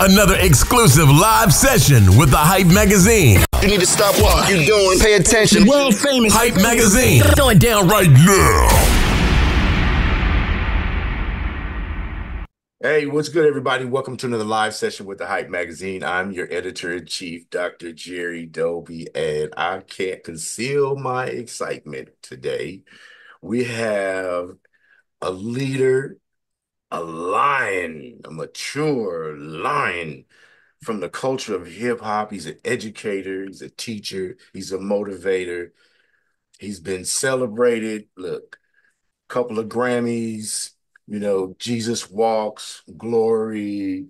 Another exclusive live session with the Hype Magazine. You need to stop what you're doing. Pay attention. World famous Hype Magazine. Going down right now. Hey, what's good, everybody? Welcome to another live session with the Hype Magazine. I'm your editor-in-chief, Dr. Jerry Doby, and I can't conceal my excitement today. We have a leader, a lion, a mature lion from the culture of hip-hop. He's an educator, he's a teacher, he's a motivator. He's been celebrated. Look, a couple of Grammys, Jesus Walks, Glory,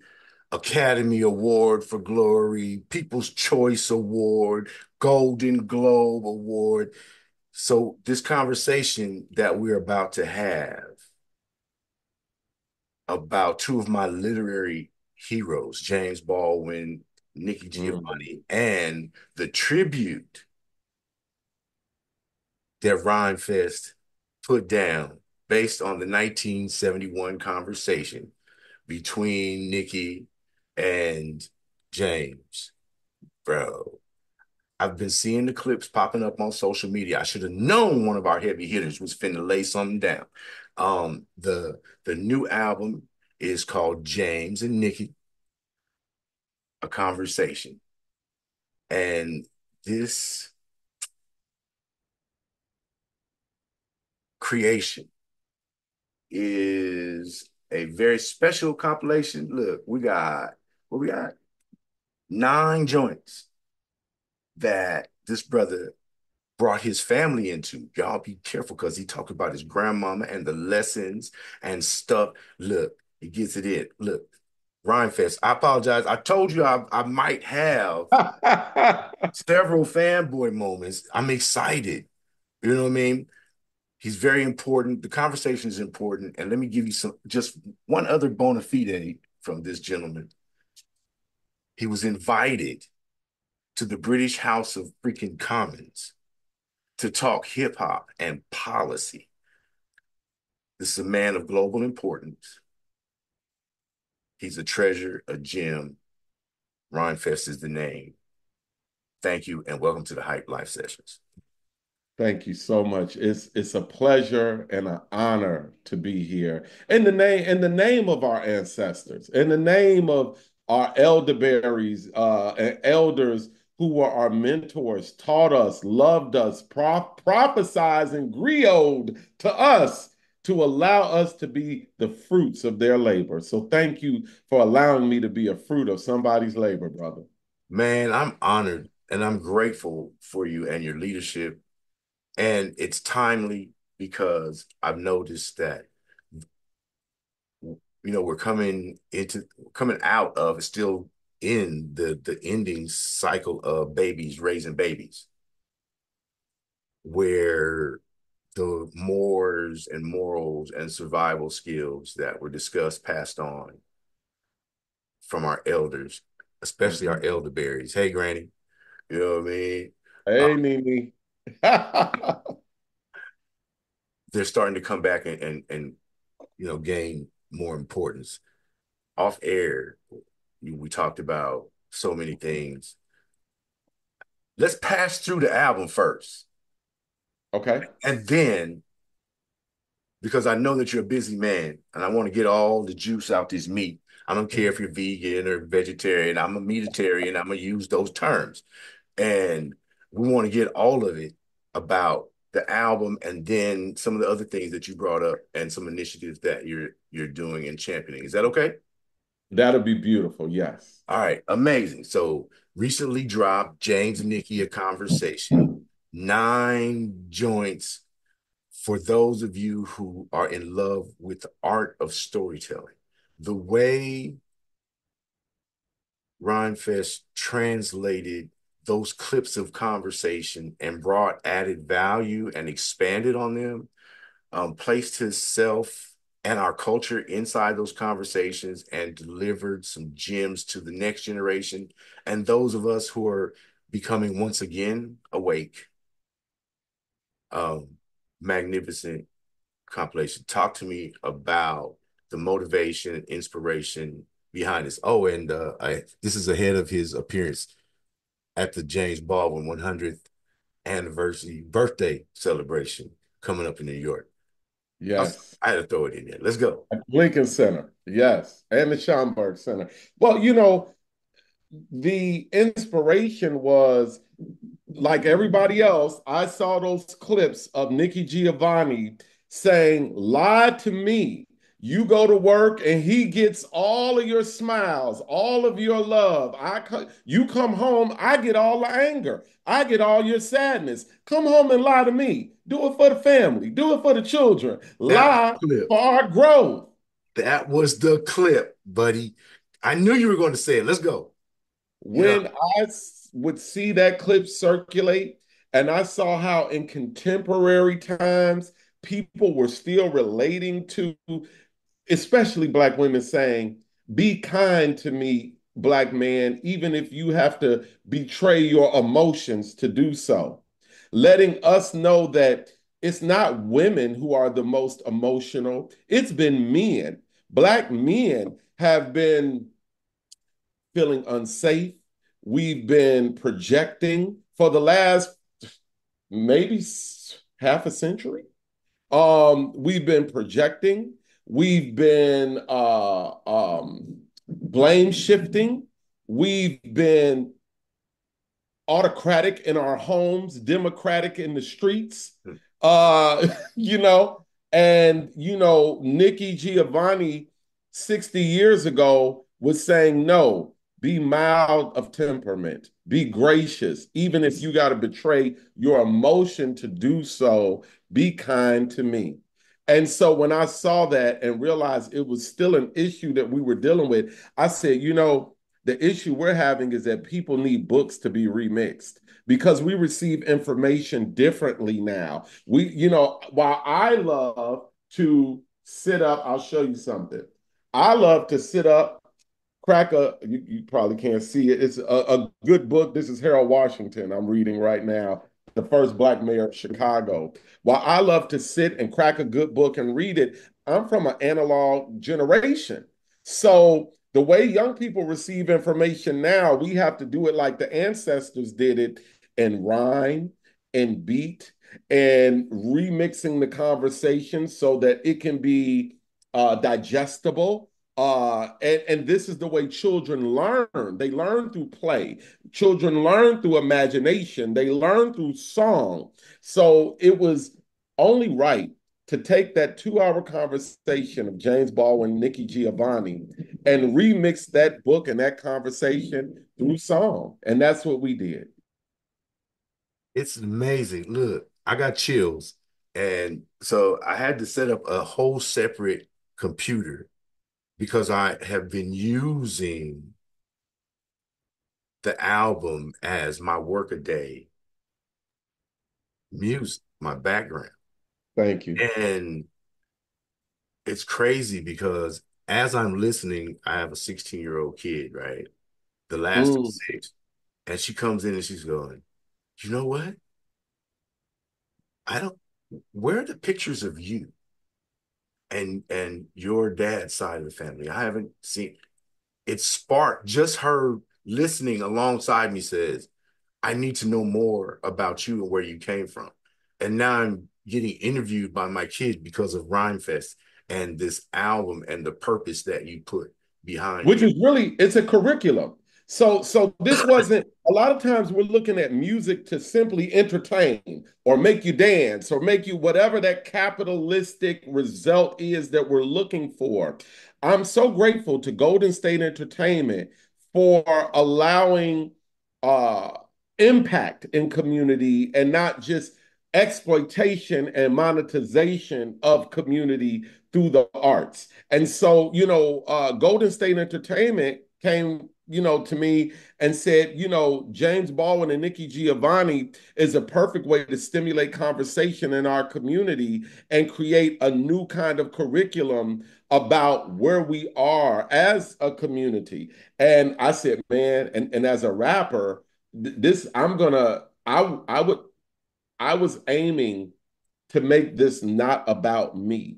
Academy Award for Glory, People's Choice Award, Golden Globe Award. So this conversation that we're about to have about two of my literary heroes, James Baldwin, Nikki Giovanni, and the tribute that Rhymefest put down based on the 1971 conversation between Nikki and James. Bro, I've been seeing the clips popping up on social media. I should have known one of our heavy hitters was finna lay something down. The new album is called James and Nikki, A Conversation. And this creation is a very special compilation. Look, we got 9 joints that this brother brought his family into. Y'all be careful because he talked about his grandmama and the lessons and stuff. Look, he gets it in. Look, Rhymefest. I apologize. I told you I might have several fanboy moments. I'm excited. You know what I mean? He's very important. The conversation is important. And let me give you just one other bona fide from this gentleman. He was invited to the British House of freaking Commons to talk hip hop and policy. This is a man of global importance. He's a treasure, a gem. Rhymefest is the name. Thank you and welcome to the Hype Live Sessions. Thank you so much. It's a pleasure and an honor to be here in the name of our ancestors, in the name of our elderberries and elders who were our mentors, taught us, loved us, prophesized and grioted to us to allow us to be the fruits of their labor. So thank you for allowing me to be a fruit of somebody's labor, brother. Man, I'm honored and I'm grateful for you and your leadership. And it's timely because I've noticed that, we're coming out of, still in the ending cycle of babies raising babies, where the mores and morals and survival skills that were discussed, passed on from our elders, especially our elderberries. Hey, Granny, you know what I mean? Hey, Mimi. They're starting to come back and gain more importance. Off air, we talked about so many things. Let's pass through the album first. Okay. And then, because I know that you're a busy man and I want to get all the juice out this meat. I don't care if you're vegan or vegetarian. I'm a meatitarian. I'm going to use those terms. And we want to get all of it about the album and then some of the other things that you brought up and some initiatives that you're doing and championing. Is that okay? That'll be beautiful. Yes. All right. Amazing. So recently dropped James and Nikki, A Conversation. 9 joints for those of you who are in love with the art of storytelling. The way Rhymefest translated those clips of conversation and brought added value and expanded on them, placed himself and our culture inside those conversations and delivered some gems to the next generation and those of us who are becoming once again awake. Magnificent compilation. Talk to me about the motivation, inspiration, behind this. Oh, and this is ahead of his appearance at the James Baldwin 100th anniversary birthday celebration coming up in New York. Yes. I had to throw it in there. Let's go. Lincoln Center, yes, and the Schomburg Center. Well, the inspiration was like everybody else. I saw those clips of Nikki Giovanni saying, "Lie to me." You go to work and he gets all of your smiles, all of your love. You come home, I get all the anger. I get all your sadness. Come home and lie to me. Do it for the family. Do it for the children. That was Lie the clip. for our growth. That was the clip, buddy. I knew you were going to say it. Let's go. Yeah. When would see that clip circulate, and I saw how in contemporary times people were still relating to, especially Black women, saying, "Be kind to me, Black man, even if you have to betray your emotions to do so." Letting us know that it's not women who are the most emotional, it's been men. Black men have been feeling unsafe. We've been projecting for the last maybe half a century. We've been projecting. We've been blame shifting. We've been autocratic in our homes, democratic in the streets. Uh, you know, Nikki Giovanni 60 years ago was saying, no, be mild of temperament, be gracious, even if you got to betray your emotion to do so, be kind to me. And so when I saw that and realized it was still an issue that we were dealing with, I said, the issue we're having is that people need books to be remixed because we receive information differently now. While I love to sit up, I'll show you something. I love to sit up, you probably can't see it. It's a good book. This is Harold Washington I'm reading right now, the first Black mayor of Chicago. While I love to sit and crack a good book and read it, I'm from an analog generation. So the way young people receive information now, we have to do it like the ancestors did it in rhyme and beat and remixing the conversation so that it can be digestible. And this is the way children learn. They learn through play. Children learn through imagination. They learn through song. So it was only right to take that 2-hour conversation of James Baldwin, Nikki Giovanni, and remix that book and that conversation through song. And that's what we did. It's amazing. Look, I got chills. And so I had to set up a whole separate computer because I have been using the album as my workaday music, my background. Thank you. And it's crazy because as I'm listening, I have a 16-year-old kid, right? The last of Mm. 6. And she comes in and she's going, you know what? I don't, where are the pictures of you and your dad's side of the family? I haven't seen it. Sparked just her listening alongside me says, I need to know more about you and where you came from. And now I'm getting interviewed by my kids because of Rhymefest and this album and the purpose that you put behind Which it. is really, it's a curriculum. So this wasn't, a lot of times we're looking at music to simply entertain or make you dance or make you whatever that capitalistic result is that we're looking for. I'm so grateful to Golden State Entertainment for allowing uh impact in community and not just exploitation and monetization of community through the arts. And so, Golden State Entertainment came, to me and said, James Baldwin and Nikki Giovanni is a perfect way to stimulate conversation in our community and create a new kind of curriculum about where we are as a community. And I said, man, and as a rapper, this I'm gonna I was aiming to make this not about me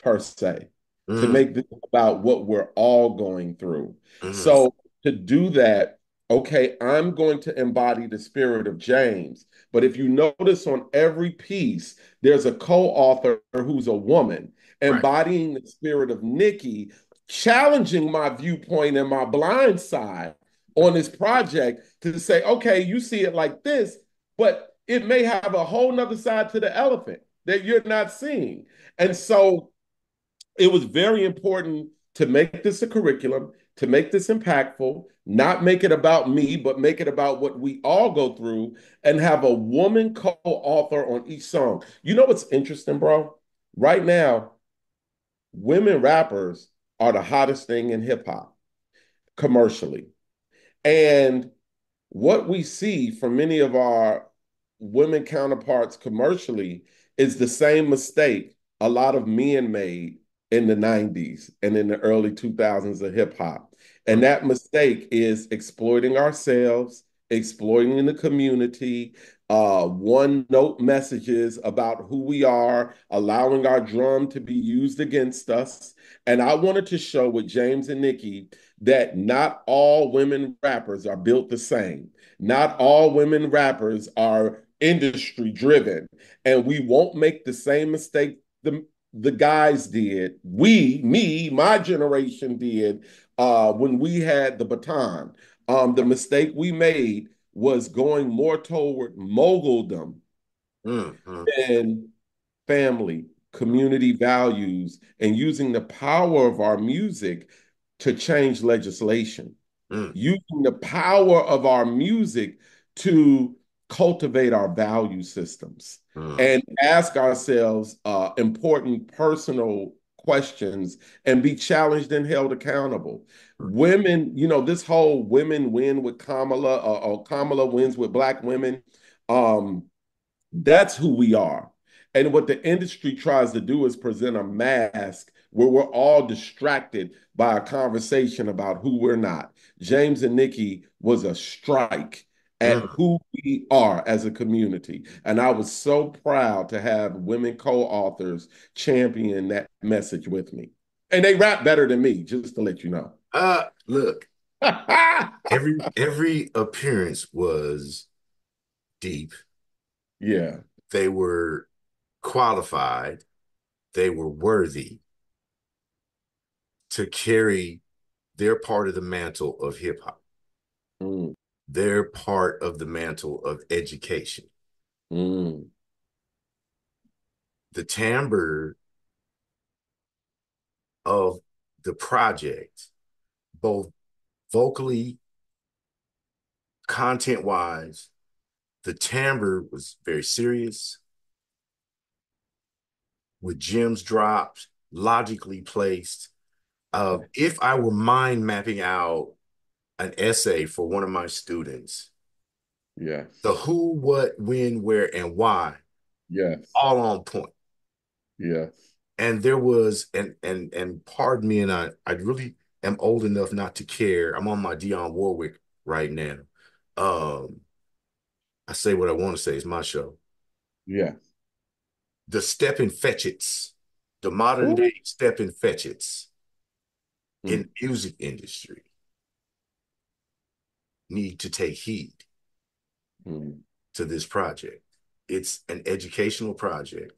per se. to Mm, make this about what we're all going through. mm, So to do that, okay, I'm going to embody the spirit of James. But if you notice on every piece, there's a co-author who's a woman right. embodying the spirit of Nikki, challenging my viewpoint and my blind side on this project to say, okay, you see it like this, but it may have a whole nother side to the elephant that you're not seeing. And so it was very important to make this a curriculum, to make this impactful, not make it about me, but make it about what we all go through and have a woman co-author on each song. You know what's interesting, bro? Right now, women rappers are the hottest thing in hip hop commercially. And what we see from many of our women counterparts commercially is the same mistake a lot of men made in the 90s and in the early 2000s of hip hop. And Mm, that mistake is exploiting ourselves, exploiting the community, one note messages about who we are, allowing our drum to be used against us. And I wanted to show with James and Nikki that not all women rappers are built the same. Not all women rappers are industry driven, and we won't make the same mistake the guys did. My generation did when we had the baton. The mistake we made was going more toward moguldom mm, than family, community values, and using the power of our music to change legislation, mm, using the power of our music to cultivate our value systems mm, and ask ourselves important personal questions and be challenged and held accountable. mm. Women, this whole women win with Kamala or Kamala wins with Black women. Um, that's who we are. And what the industry tries to do is present a mask where we're all distracted by a conversation about who we're not. James and Nikki was a strike at Mm. who we are as a community. And I was so proud to have women co-authors champion that message with me. And they rap better than me, just to let you know. Look, every appearance was deep. Yeah. They were qualified. They were worthy to carry their part of the mantle of hip hop, Mm, their part of the mantle of education. mm, The timbre of the project, both vocally, content wise, the timbre was very serious, with gems dropped, logically placed. If I were mind mapping out an essay for one of my students, the yes. who, what, when, where, and why, Yes. all on point. Yes. And there was, and pardon me, and I really am old enough not to care. I'm on my Dionne Warwick right now. Um, I say what I want to say. It's my show. Yes. The step and fetchits, the modern Ooh. day step and fetchits Mm, in music industry need to take heed mm. to this project. It's an educational project.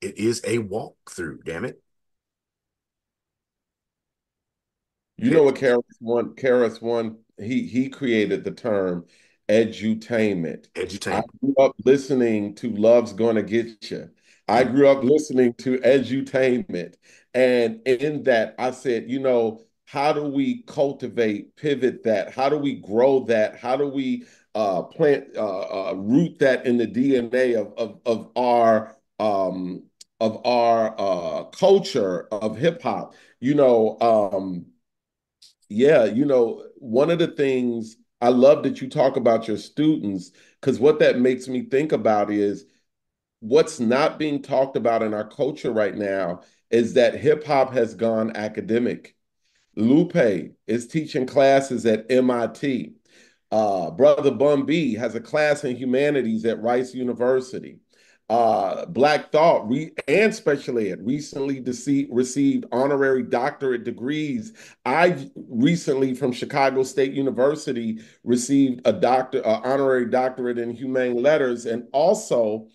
It is a walkthrough, damn it. You know what Karis one, he created the term edutainment. I Edutainment. grew up listening to Love's Gonna Get You. I Mm, grew up listening to edutainment. And in that, I said, how do we cultivate, pivot that? How do we grow that? How do we root that in the DNA of our culture of hip hop? Yeah, one of the things I love that you talk about your students, because what that makes me think about is what's not being talked about in our culture right now is that hip hop has gone academic. Lupe is teaching classes at MIT. Brother Bun B has a class in humanities at Rice University. Black Thought and Special Ed recently received honorary doctorate degrees. I recently, from Chicago State University, received honorary doctorate in humane letters, and also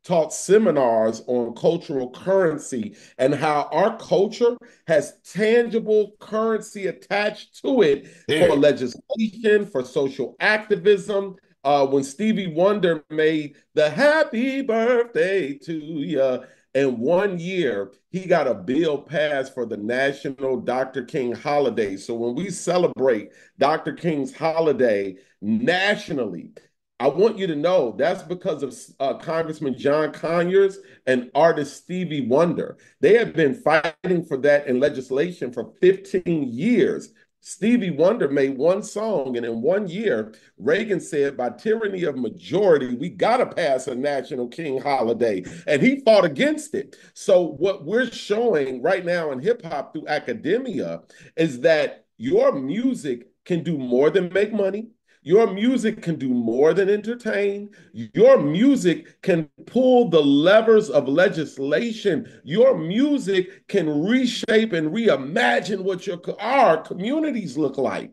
taught seminars on cultural currency and how our culture has tangible currency attached to it for Yeah. legislation, for social activism. When Stevie Wonder made the Happy Birthday to You, in 1 year, he got a bill passed for the National Dr. King holiday. So when we celebrate Dr. King's holiday nationally, I want you to know that's because of Congressman John Conyers and artist Stevie Wonder. They have been fighting for that in legislation for 15 years. Stevie Wonder made one song, and in 1 year, Reagan said, by tyranny of majority, we got to pass a national king holiday. And he fought against it. So, what we're showing right now in hip hop through academia is that your music can do more than make money. Your music can do more than entertain. Your music can pull the levers of legislation. Your music can reshape and reimagine what our communities look like.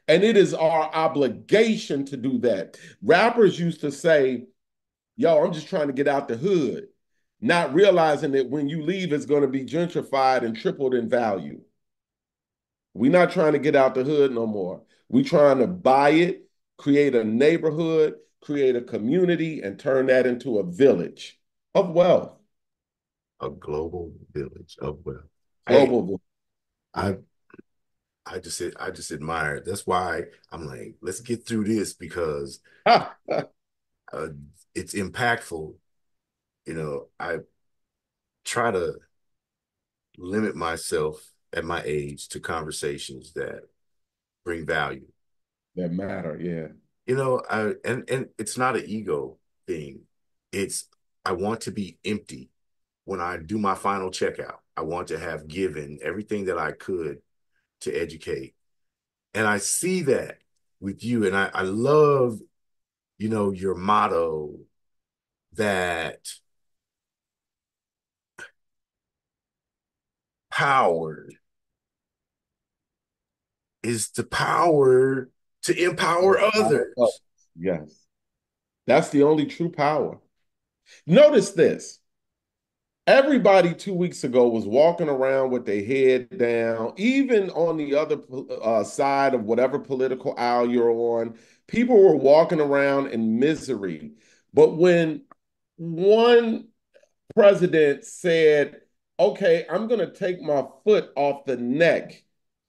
And it is our obligation to do that. Rappers used to say, yo, I'm just trying to get out the hood, not realizing that when you leave, it's going to be gentrified and tripled in value. We're not trying to get out the hood no more. We're trying to buy it, create a neighborhood, create a community, and turn that into a village of wealth. A global village of wealth. Hey, Global village. I I just admire it. That's why I'm like, let's get through this because uh, it's impactful. I try to limit myself at my age to conversations that bring value. That matter, yeah. And it's not an ego thing. It's I want to be empty when I do my final checkout. I want to have given everything that I could to educate. And I see that with you. And I love, your motto that power is the power to empower others. Yes. That's the only true power. Notice this. Everybody 2 weeks ago was walking around with their head down, even on the other side of whatever political aisle you're on. People were walking around in misery. But when one president said, okay, I'm going to take my foot off the neck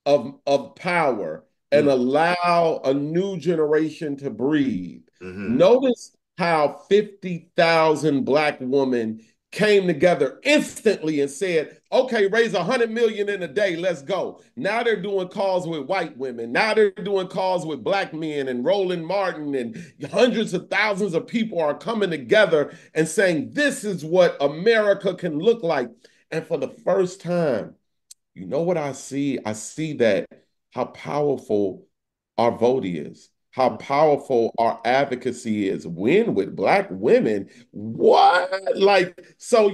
of power and Mm, allow a new generation to breathe. mhm. Notice how 50,000 Black women came together instantly and said, okay, raise 100 million in a day, let's go. Now they're doing calls with white women. Now they're doing calls with Black men, and Roland Martin, and hundreds of thousands of people are coming together and saying, this is what America can look like. And for the first time, you know what I see? I see that how powerful our vote is, how powerful our advocacy is. Win with Black women. What? Like, so,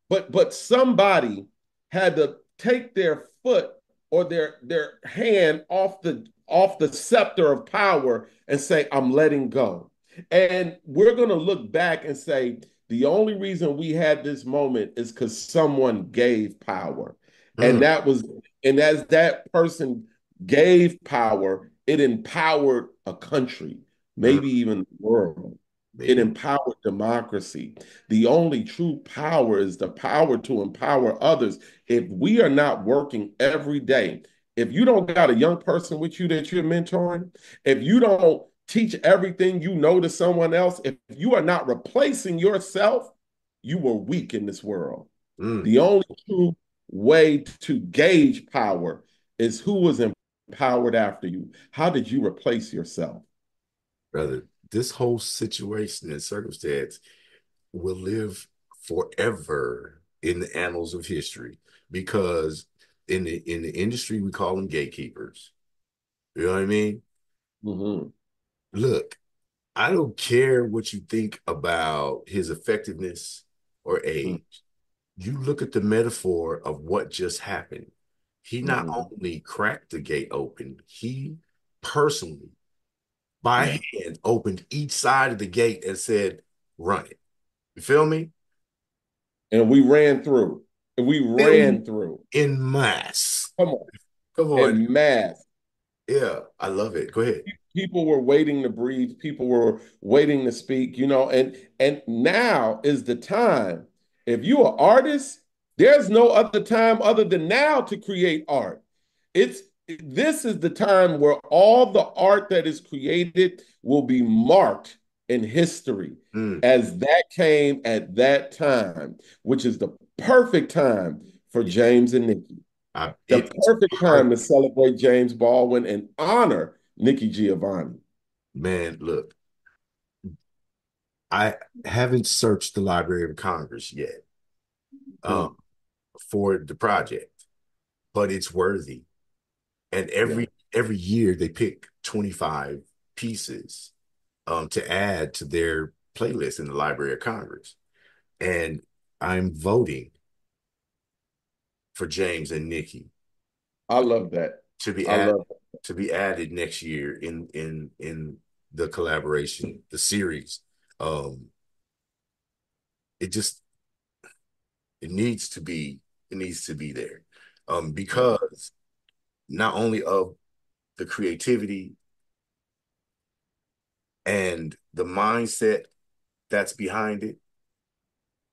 but somebody had to take their foot or their hand off the scepter of power and say, I'm letting go. And we're gonna look back and say, the only reason we had this moment is because someone gave power. And Mm, that was, and as that person gave power, it empowered a country, mm, maybe even the world. It maybe. empowered democracy. The only true power is the power to empower others. If we are not working every day, if you don't got a young person with you that you're mentoring, if you don't teach everything you know to someone else, if you are not replacing yourself, you were weak in this world. Mm, The only true way to gauge power is who was empowered after you. How did you replace yourself? brother, this whole situation and circumstance will live forever in the annals of history because in the industry we call them gatekeepers. You know what I mean? Mm-hmm. Look, I don't care what you think about his effectiveness or Mm, age. You look at the metaphor of what just happened. He not mhm. only cracked the gate open, he personally, by Yeah. hand, opened each side of the gate and said, run it. You feel me? And we ran through. And we Them ran through. in mass. Come on. Come on. In mass. Yeah, I love it. Go ahead. People were waiting to breathe. People were waiting to speak, and now is the time. If you're an artist, there's no other time other than now to create art. It's this is the time where all the art that is created will be marked in history Mm, as that came at that time, which is the perfect time for James and Nikki. The it is perfect time to perfect. celebrate James Baldwin and honor Nikki Giovanni. Man, look, I haven't searched the Library of Congress yet um, Mm, for the project, but it's worthy. And yeah, every year they pick 25 pieces to add to their playlist in the Library of Congress. And I'm voting for James and Nikki I love that. to be I added love that. next year in the collaboration, the series. Um, it just it needs to be there. Yeah. Because not only of the creativity and the mindset that's behind it,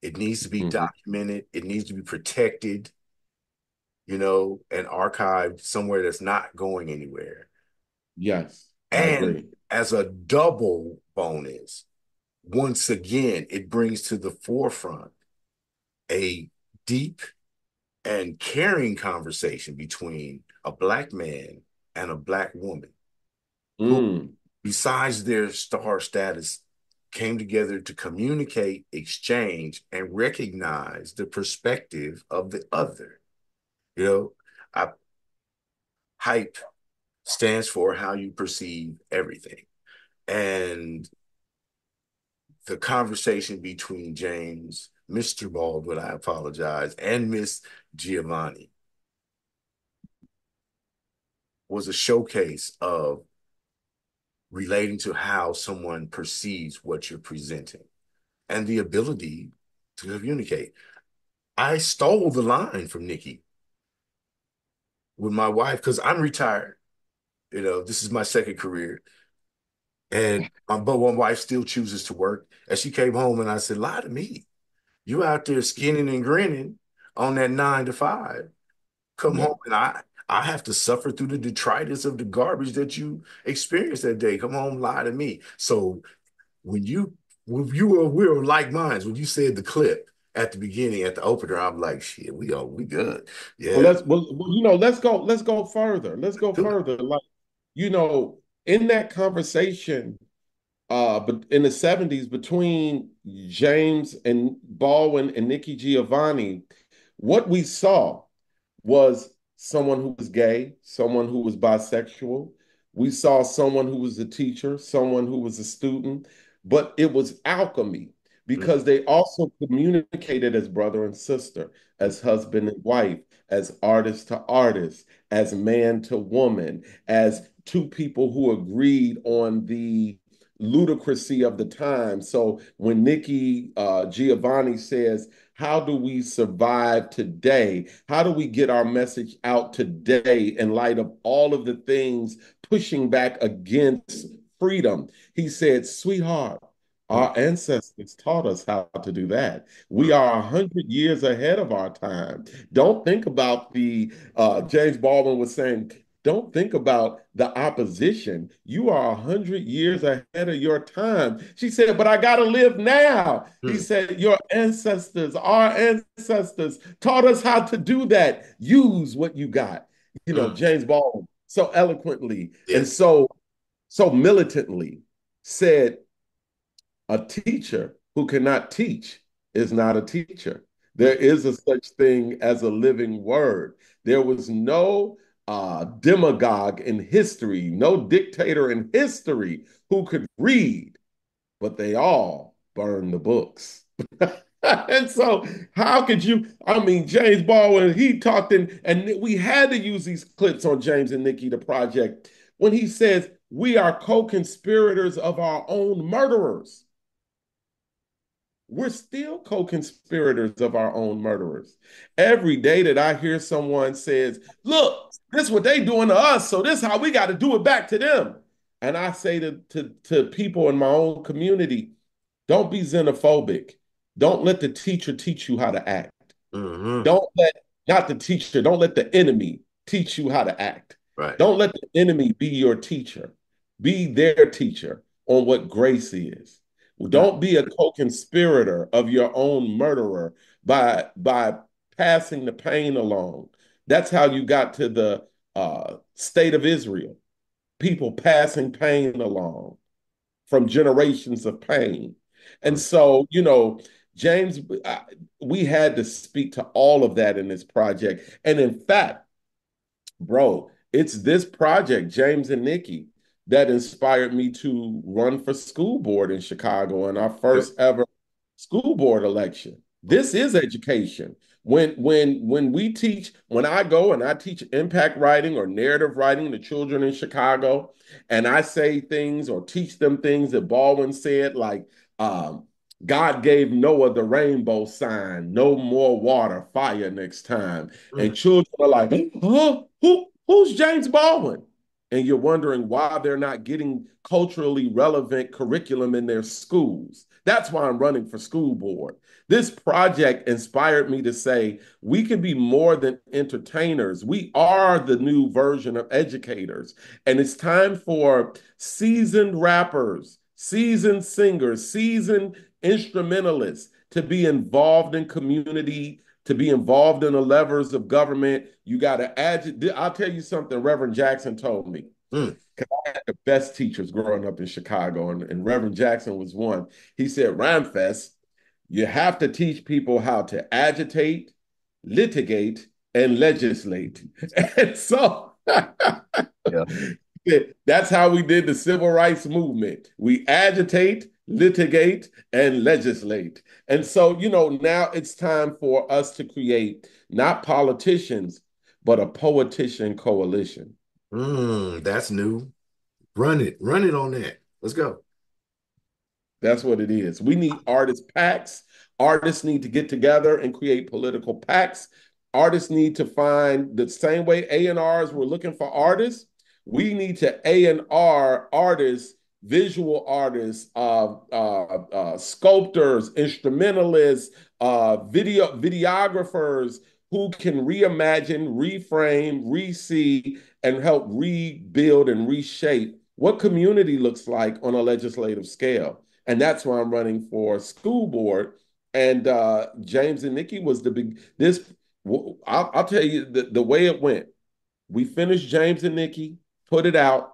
it needs to be Mhm. documented, it needs to be protected, and archived somewhere that's not going anywhere. Yes, I And agree. as a double bonus, once again, it brings to the forefront a deep and caring conversation between a Black man and a Black woman who, Mm, besides their star status, came together to communicate, exchange, and recognize the perspective of the other. You know, I, hype stands for how you perceive everything. And the conversation between James, Mr. Baldwin, I apologize, and Miss Giovanni was a showcase of relating to how someone perceives what you're presenting and the ability to communicate. I stole the line from Nikki with my wife because I'm retired. This is my second career. And but my wife still chooses to work. And she came home and I said, lie to me. You out there skinning and grinning on that 9 to 5. Come yeah. home and I have to suffer through the detritus of the garbage that you experienced that day. Come home, lie to me. So we were like minds when you said the clip at the beginning, at the opener, I'm like, shit, we good. Well, Yeah. let's go further. Let's go Do it. further. Like, in that conversation, but in the 70s between James and Baldwin and Nikki Giovanni, what we saw was someone who was gay, someone who was bisexual. We saw someone who was a teacher, someone who was a student, but it was alchemy because they also communicated as brother and sister, as husband and wife, as artist to artist, as man to woman, as two people who agreed on the ludicrousy of the time. So when Nikki Giovanni says, how do we survive today? How do we get our message out today in light of all of the things pushing back against freedom? He said, sweetheart, our ancestors taught us how to do that. We are 100 years ahead of our time. Don't think about James Baldwin was saying, don't think about the opposition. You are 100 years ahead of your time. She said, but I got to live now. He said, your ancestors, our ancestors taught us how to do that. Use what you got. James Baldwin so eloquently and Yes. so militantly said, a teacher who cannot teach is not a teacher. There is a such thing as a living word. There was no demagogue in history, no dictator in history who could read but they all burn the books. And so, how could you? I mean, James Baldwin, he talked and we had to use these clips on James and Nikki, the project, when he says, we are co conspirators of our own murderers. We're still co-conspirators of our own murderers. Every day that I hear someone says, look, this is what they doing to us, so this is how we got to do it back to them. And I say to people in my own community, don't be xenophobic. Don't let the teacher teach you how to act. Mm-hmm. Don't let, not the teacher, don't let the enemy teach you how to act. Right. Don't let the enemy be your teacher. Be their teacher on what grace is. Don't be a co-conspirator of your own murderer by passing the pain along. That's how you got to the state of Israel. People passing pain along from generations of pain. And so, James, we had to speak to all of that in this project. And in fact, bro, it's this project, James and Nikki, that inspired me to run for school board in Chicago in our first ever school board election. This is education. When we teach, when I go and I teach impact writing or narrative writing to children in Chicago, and I say things or teach them things that Baldwin said, like God gave Noah the rainbow sign, no more water, fire next time. And children are like, huh? Who's James Baldwin? And you're wondering why they're not getting culturally relevant curriculum in their schools. That's why I'm running for school board. This project inspired me to say we can be more than entertainers. We are the new version of educators. And it's time for seasoned rappers, seasoned singers, seasoned instrumentalists to be involved in community, to be involved in the levers of government. You got to agitate. I'll tell you something Reverend Jackson told me. Because I had the best teachers growing up in Chicago, and Reverend Jackson was one. He said, Rhymefest, you have to teach people how to agitate, litigate, and legislate. And so that's how we did the civil rights movement. We agitate, litigate, and legislate. And so, now it's time for us to create not politicians, but a poetition coalition. That's new. Run it on that. Let's go. That's what it is. We need artist pacts. Artists need to get together and create political pacts. Artists need to find the same way A&Rs were looking for artists. We need to A&R artists, visual artists, sculptors, instrumentalists, videographers who can reimagine, reframe, re-see, and help rebuild and reshape what community looks like on a legislative scale. And that's why I'm running for school board. And James and Nikki was the big, I'll tell you the way it went. We finished James and Nikki, put it out.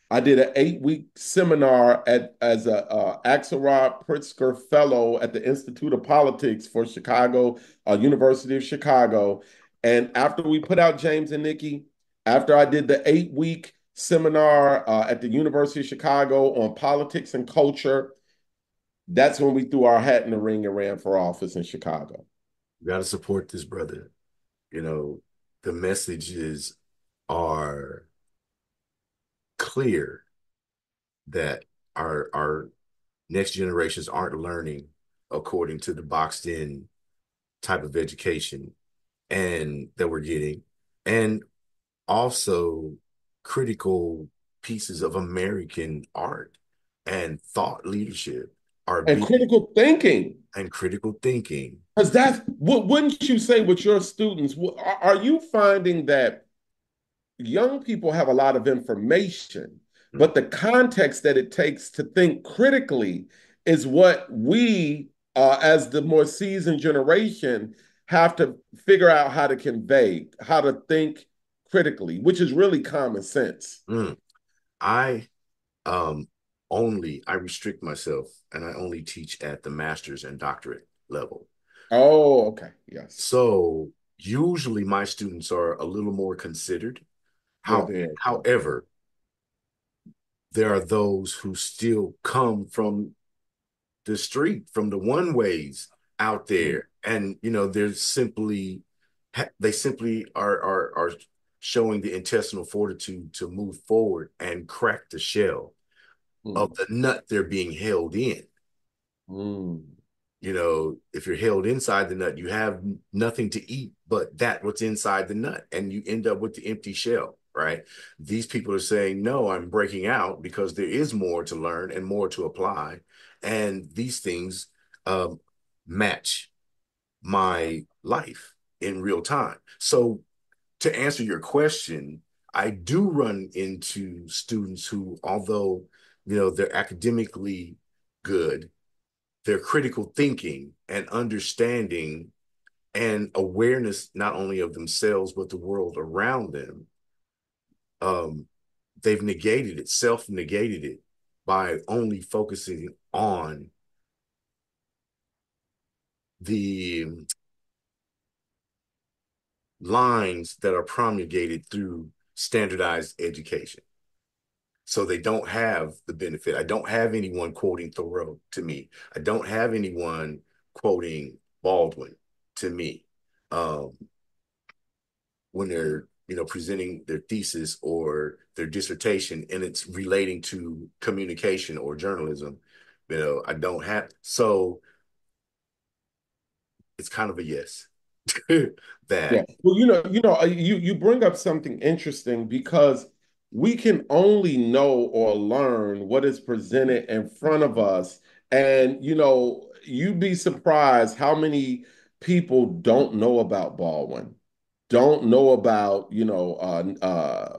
I did an 8-week seminar as a Axelrod Pritzker Fellow at the Institute of Politics for Chicago, University of Chicago. And after we put out James and Nikki, after I did the 8-week seminar at the University of Chicago on politics and culture, that's when we threw our hat in the ring and ran for office in Chicago. You got to support this brother. The messages are clear that our next generations aren't learning according to the boxed in type of education and that we're getting, and also critical pieces of American art and thought leadership critical thinking. And critical thinking. Because that's what, wouldn't you say with your students, are you finding that young people have a lot of information, but the context that it takes to think critically is what we, as the more seasoned generation, have to figure out how to convey, how to think critically, which is really common sense. I restrict myself and I only teach at the master's and doctorate level. Oh, okay. Yes. So usually my students are a little more considered. However, there are those who still come from the street, from the one ways out Mm, there. And, they're simply, they simply are showing the intestinal fortitude to move forward and crack the shell of mm, the nut they're being held in. mm. If you're held inside the nut, you have nothing to eat but that what's inside the nut, and you end up with the empty shell, right? These people are saying, no, I'm breaking out because there is more to learn and more to apply. And these things um, match my life in real time. So to answer your question, I do run into students who, although, they're academically good, their critical thinking and understanding and awareness not only of themselves but the world around them, um, they've negated it, self-negated it by only focusing on the lines that are promulgated through standardized education. So they don't have the benefit. I don't have anyone quoting Thoreau to me. I don't have anyone quoting Baldwin to me. Um, when they're presenting their thesis or their dissertation and it's relating to communication or journalism, I don't have. So it's kind of a yes. Yeah. That Well, you bring up something interesting because we can only know or learn what is presented in front of us. And, you'd be surprised how many people don't know about Baldwin, don't know about,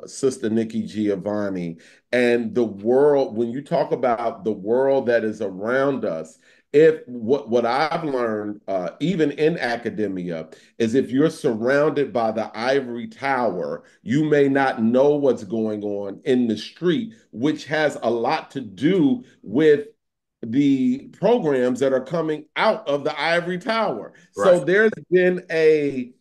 Sister Nikki Giovanni and the world. When you talk about the world that is around us, if what I've learned, even in academia, is if you're surrounded by the ivory tower, you may not know what's going on in the street, which has a lot to do with the programs that are coming out of the ivory tower. right, So there's been a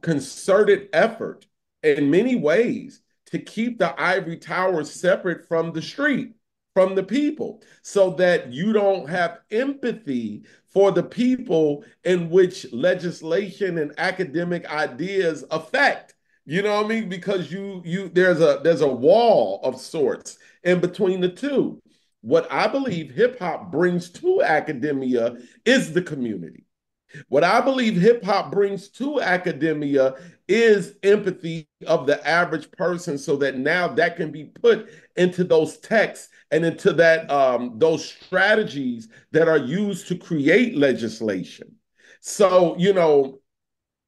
concerted effort in many ways to keep the ivory tower separate from the street, from the people, so that you don't have empathy for the people in which legislation and academic ideas affect. You know what I mean? Because there's a wall of sorts in between the two. What I believe hip hop brings to academia is the community. What I believe hip hop brings to academia is empathy of the average person, so that now that can be put into those texts and into those strategies that are used to create legislation. So,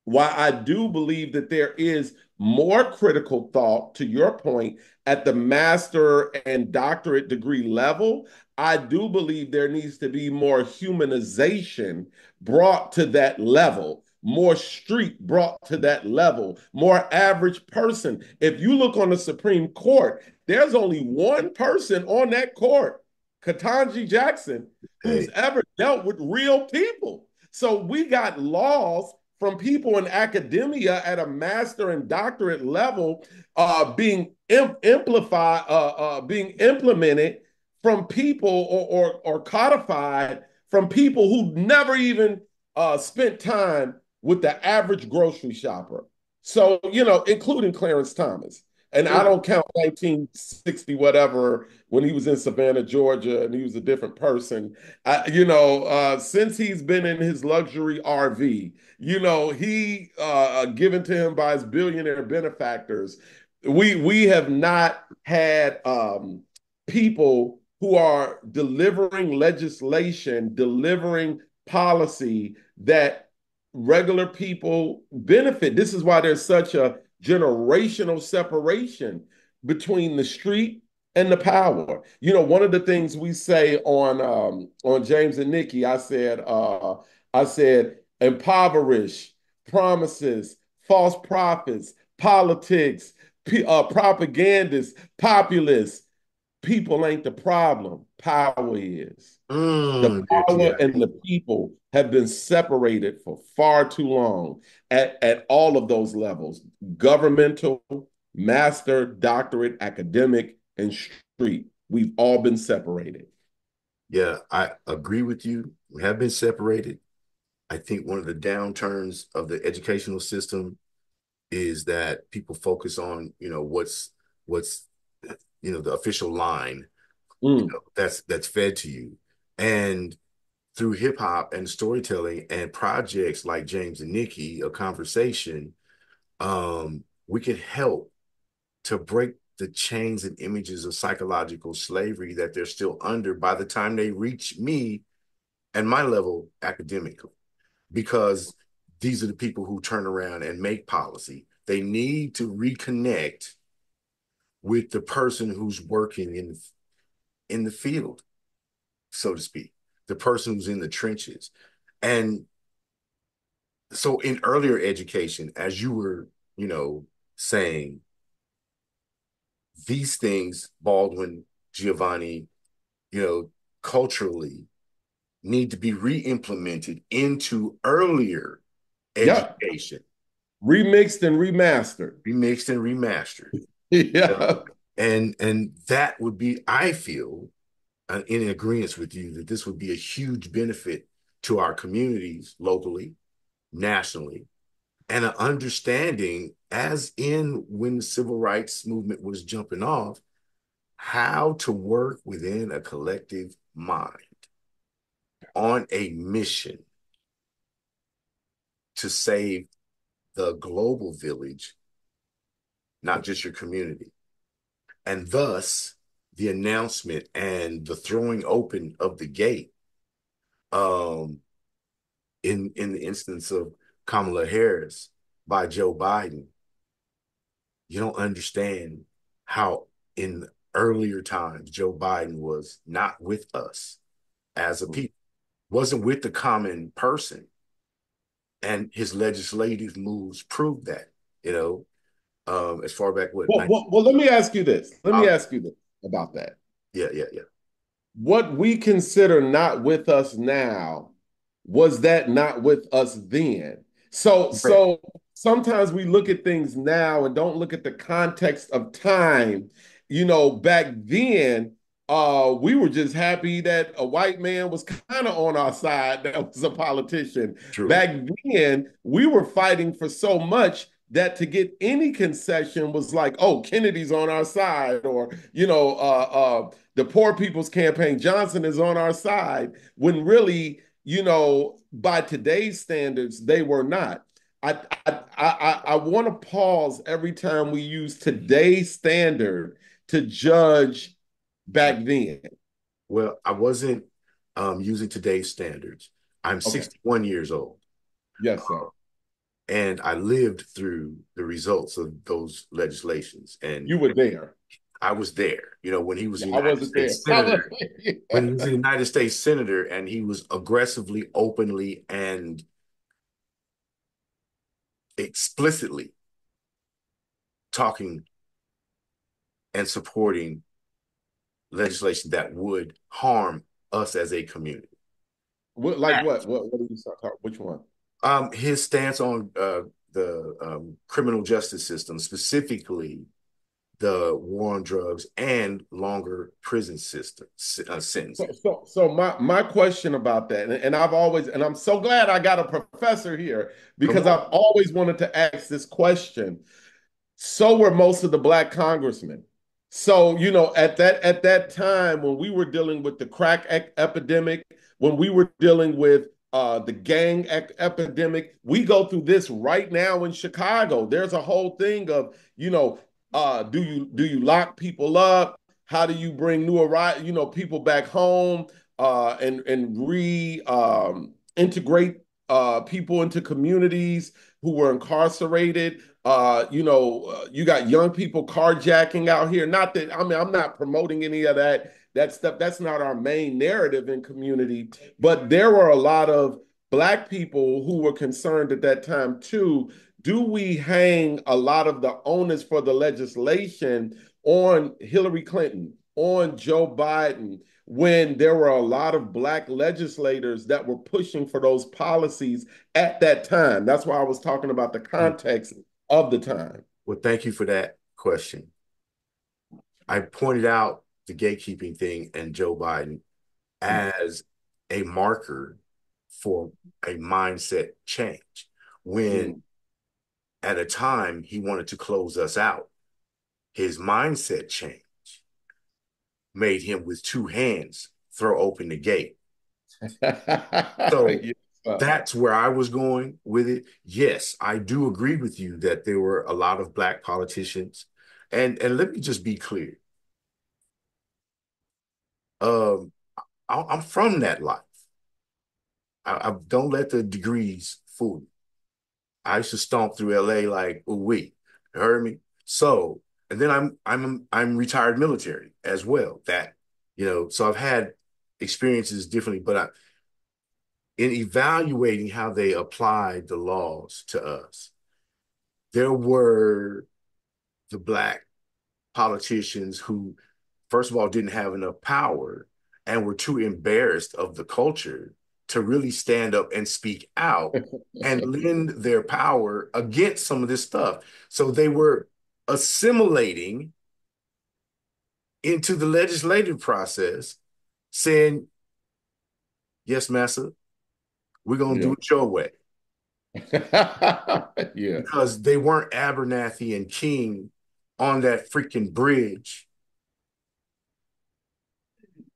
while I do believe that there is more critical thought, to your point, at the master and doctorate degree level, I do believe there needs to be more humanization brought to that level, more street brought to that level, more average person. If you look on the Supreme Court, there's only one person on that court, Ketanji Jackson, who's hey, ever dealt with real people. So we got laws from people in academia at a master and doctorate level being implemented from people or codified from people who never even spent time with the average grocery shopper. So, including Clarence Thomas. And I sure, don't count 1960 whatever when he was in Savannah, Georgia, and he was a different person. Since he's been in his luxury RV, he given to him by his billionaire benefactors. We have not had people who are delivering legislation, delivering policy that regular people benefit. This is why there's such a generational separation between the street and the power. One of the things we say on James and Nikki, I said impoverish, promises, false prophets, politics, propagandists, populists. People ain't the problem. Power is. The there, power and TI. the people have been separated for far too long at all of those levels: governmental, master, doctorate, academic. and street. We've all been separated. Yeah, I agree with you. We have been separated. I think one of the downturns of the educational system is that people focus on, what's the official line, Mm. that's fed to you. And through hip hop and storytelling and projects like James and Nikki, a conversation, we can help to break the chains and images of psychological slavery that they're still under by the time they reach me and my level academically. Because these are the people who turn around and make policy. They need to reconnect with the person who's working in the field, so to speak, the person who's in the trenches. And so in earlier education, as you were, saying, these things, Baldwin, Giovanni, culturally need to be re-implemented into earlier Yep. education. Remixed and remastered. Remixed and remastered. Yeah. And that would be, I feel, in agreement with you, that this would be a huge benefit to our communities locally, nationally, and an understanding, as in when the civil rights movement was jumping off, how to work within a collective mind on a mission to save the global village, not just your community. And thus, the announcement and the throwing open of the gate, um, in the instance of Kamala Harris by Joe Biden, you don't understand how in earlier times Joe Biden was not with us as a people, wasn't with the common person. And his legislative moves proved that, as far back, what, Well, let me ask you this. Let me uh, ask you this about that. yeah, yeah, yeah. What we consider not with us now, was that not with us then? So, Correct. so sometimes we look at things now and don't look at the context of time. Back then, we were just happy that a white man was kind of on our side that was a politician. True. Back then, we were fighting for so much that to get any concession was like, oh, Kennedy's on our side, or the Poor People's Campaign, Johnson is on our side, when really, by today's standards, they were not. I want to pause every time we use today's standard to judge back then. Well, I wasn't using today's standards. I'm Okay. 61 years old, Yes, sir. and I lived through the results of those legislations. And You were there. I was there, when he was a I United wasn't there. States senator, when he was a United States senator, and he was aggressively, openly, and explicitly talking and supporting legislation that would harm us as a community. Like what? What did you start talking? Which one? His stance on the criminal justice system, specifically the war on drugs and longer prison system So, sentences. so, so my question about that, and I've always, and I'm so glad I got a professor here Come because on. I've always wanted to ask this question. So were most of the black congressmen. So, at that time when we were dealing with the crack epidemic, when we were dealing with the gang epidemic, we go through this right now in Chicago. There's a whole thing of, do you lock people up? How do you bring people back home, and integrate people into communities who were incarcerated? You got young people carjacking out here. Not that, I mean, I'm not promoting any of that stuff. That's not our main narrative in community. But there were a lot of black people who were concerned at that time too. Do we hang a lot of the onus for the legislation on Hillary Clinton, on Joe Biden, when there were a lot of black legislators that were pushing for those policies at that time? That's why I was talking about the context of the time. Well, thank you for that question. I pointed out the gatekeeping thing and Joe Biden as a marker for a mindset change when Mm. at a time he wanted to close us out. His mindset change made him with two hands throw open the gate. So Yes, sir. that's where I was going with it. Yes, I do agree with you that there were a lot of black politicians. And let me just be clear. Um, I'm from that life. I don't let the degrees fool me. I used to stomp through LA like, oh wait, you heard me? So, and then I'm retired military as well. That, so I've had experiences differently, but in evaluating how they applied the laws to us, there were the black politicians who, first of all, didn't have enough power and were too embarrassed of the culture to really stand up and speak out and lend their power against some of this stuff. So they were assimilating into the legislative process, saying, yes, massa, we're going to do Yeah. it your way. Yeah. Because they weren't Abernathy and King on that freaking bridge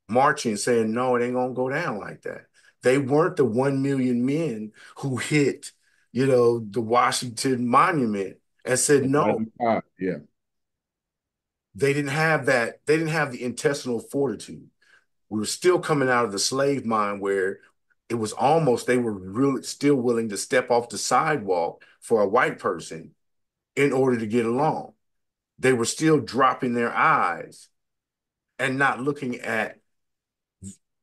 marching, saying, no, it ain't going to go down like that. They weren't the 1 million men who hit, the Washington Monument and said, no, Yeah. they didn't have that. They didn't have the intestinal fortitude. We were still coming out of the slave mind where it was almost, they were really still willing to step off the sidewalk for a white person in order to get along. They were still dropping their eyes and not looking at,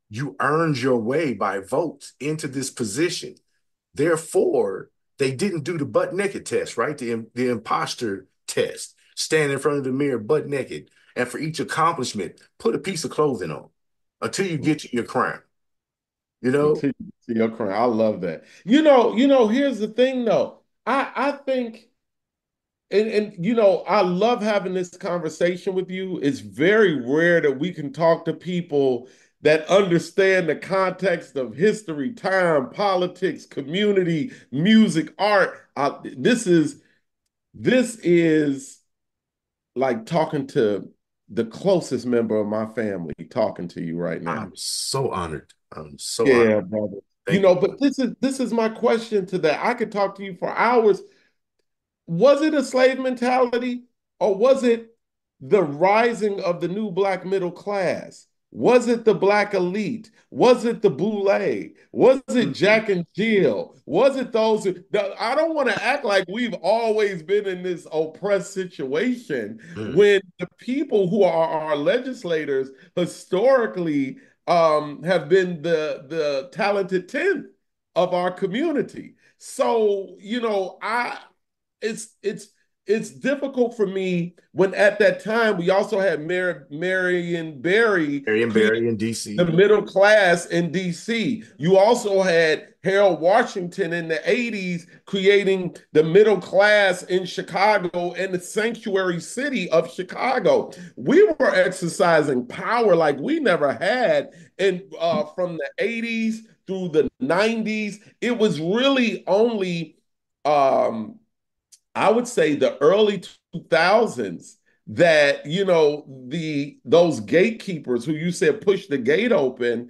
you earned your way by votes into this position. Therefore, they didn't do the butt naked test, right? The imposter test. Stand in front of the mirror butt naked. And for each accomplishment, put a piece of clothing on until you get to your crown. You know? Until you see your crown. I love that. Here's the thing though. I think I love having this conversation with you. It's very rare that we can talk to people that understand the context of history, time, politics, community, music, art. This is like talking to the closest member of my family talking to you right now. I'm so honored. I'm so honored. Yeah, brother. Thank you. But this is my question to that. I could talk to you for hours. Was it a slave mentality or was it the rising of the new black middle class? Was it the black elite? Was it the boule? Was it Mhm. Jack and Jill? Was it those? I don't want to act like we've always been in this oppressed situation Mhm. when the people who are our legislators historically have been the talented tenth of our community. So, it's difficult for me when at that time we also had Marion Barry Marion creating Barry in the DC. middle class in DC. You also had Harold Washington in the 80s creating the middle class in Chicago and the sanctuary city of Chicago. We were exercising power like we never had in from the 80s through the 90s. It was really only I would say the early 2000s that those gatekeepers who you said pushed the gate open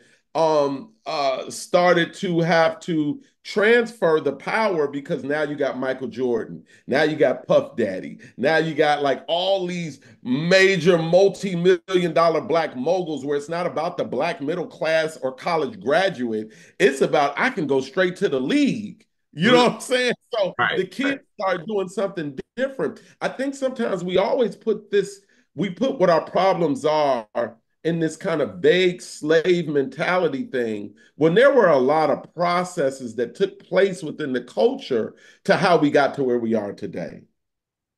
started to have to transfer the power because now you got Michael Jordan, now you got Puff Daddy, now you got like all these major multi-million dollar black moguls where it's not about the black middle class or college graduate, it's about I can go straight to the league. You know Mhm. what I'm saying? So Right, the right. kids start doing something different. I think sometimes we put what our problems are in this kind of vague slave mentality thing when there were a lot of processes that took place within the culture to how we got to where we are today.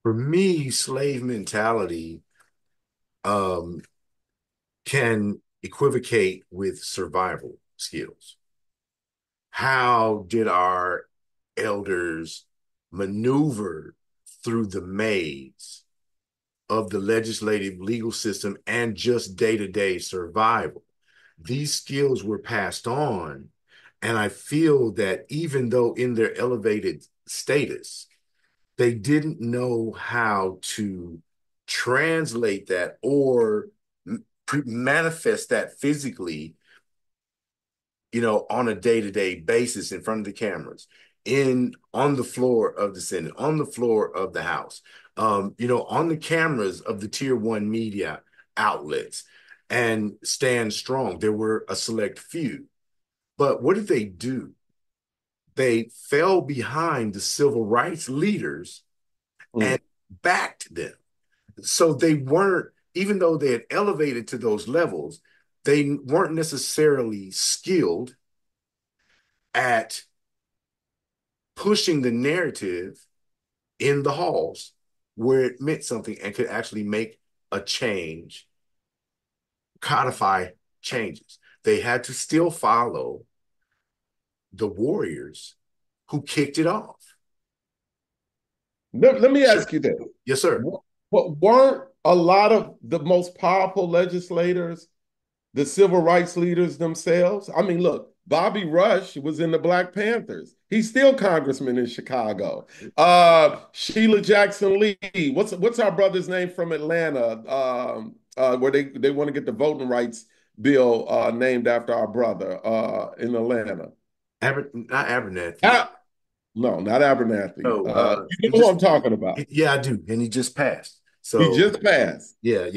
For me, slave mentality um, can equivocate with survival skills. How did our elders maneuver through the maze of the legislative legal system and just day-to-day survival. These skills were passed on, and I feel that even though in their elevated status, they didn't know how to translate that or manifest that physically, on a day-to-day basis in front of the cameras, on the floor of the Senate, on the floor of the House, on the cameras of the tier one media outlets, and stand strong. There were a select few. But what did they do? They fell behind the civil rights leaders and backed them. So they weren't, even though they had elevated to those levels, they weren't necessarily skilled at pushing the narrative in the halls where it meant something and could actually make a change, codify changes. They had to still follow the warriors who kicked it off. Let me ask you this. Yes, sir. But weren't a lot of the most powerful legislators the civil rights leaders themselves? I mean, look, Bobby Rush was in the Black Panthers. He's still congressman in Chicago. Sheila Jackson Lee. What's our brother's name from Atlanta? Where they want to get the voting rights bill named after our brother in Atlanta. Not Abernathy. No, not Abernathy. No, you know who I'm talking about. Yeah, I do. And he just passed. So he just passed. Yeah.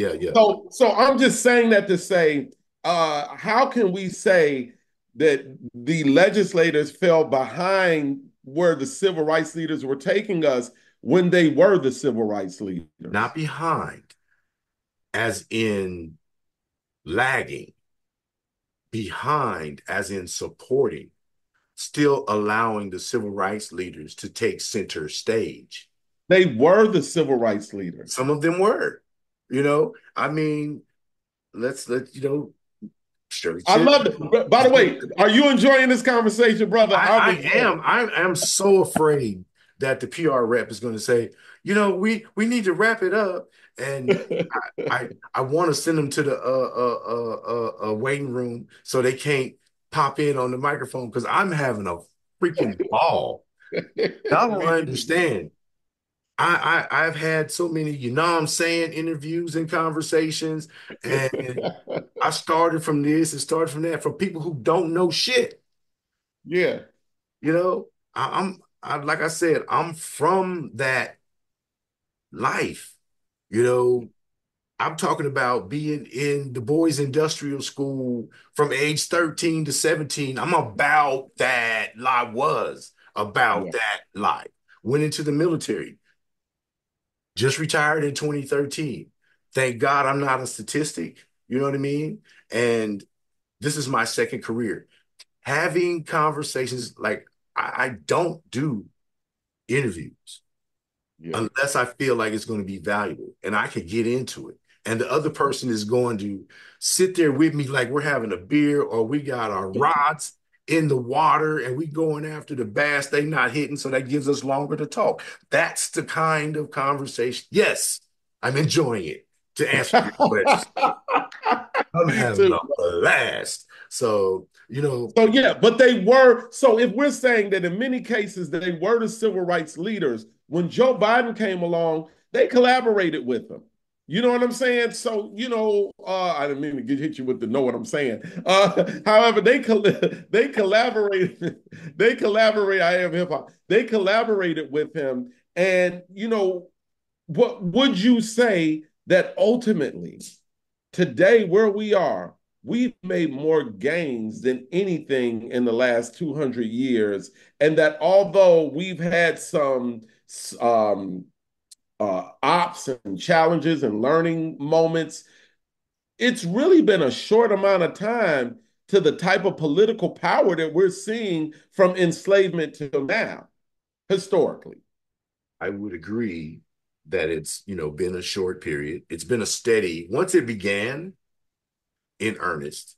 So I'm just saying that to say, how can we say that the legislators fell behind where the civil rights leaders were taking us when they were the civil rights leaders? Not behind, as in lagging. Behind, as in supporting. Still allowing the civil rights leaders to take center stage. They were the civil rights leaders. Some of them were. I mean, let's Shirley I love it. By the way, are you enjoying this conversation, brother? I am. I'm so afraid that the PR rep is going to say, we need to wrap it up, and I want to send them to the waiting room so they can't pop in on the microphone because I'm having a freaking ball. Y'all don't understand. I've had so many, I'm saying, interviews and conversations, and I started from this and started from that from people who don't know shit. Yeah. I'm like I said, I'm from that life. I'm talking about being in the boys' industrial school from age 13 to 17. I'm about that. I was about that life. Went into the military. Just retired in 2013. Thank God I'm not a statistic. You know what I mean? And this is my second career. Having conversations, like I don't do interviews unless I feel like it's going to be valuable and I could get into it. And the other person is going to sit there with me like we're having a beer or we got our rods in the water and we going after the bass they not hitting, so that gives us longer to talk. That's the kind of conversation. Yes, I'm enjoying it, to answer your question. I'm having a blast. So, So, yeah, but they were. So, if we're saying that in many cases that they were the civil rights leaders, when Joe Biden came along, they collaborated with them. You know what I'm saying? So, I didn't mean to hit you with the know what I'm saying. However, they collaborated. They collaborate. I am hip hop. They collaborated with him. And, what would you say that ultimately today where we are, we've made more gains than anything in the last 200 years. And that although we've had some ops and challenges and learning moments, it's really been a short amount of time to the type of political power that we're seeing from enslavement to now, historically. I would agree that it's, been a short period. It's been a steady, once it began in earnest,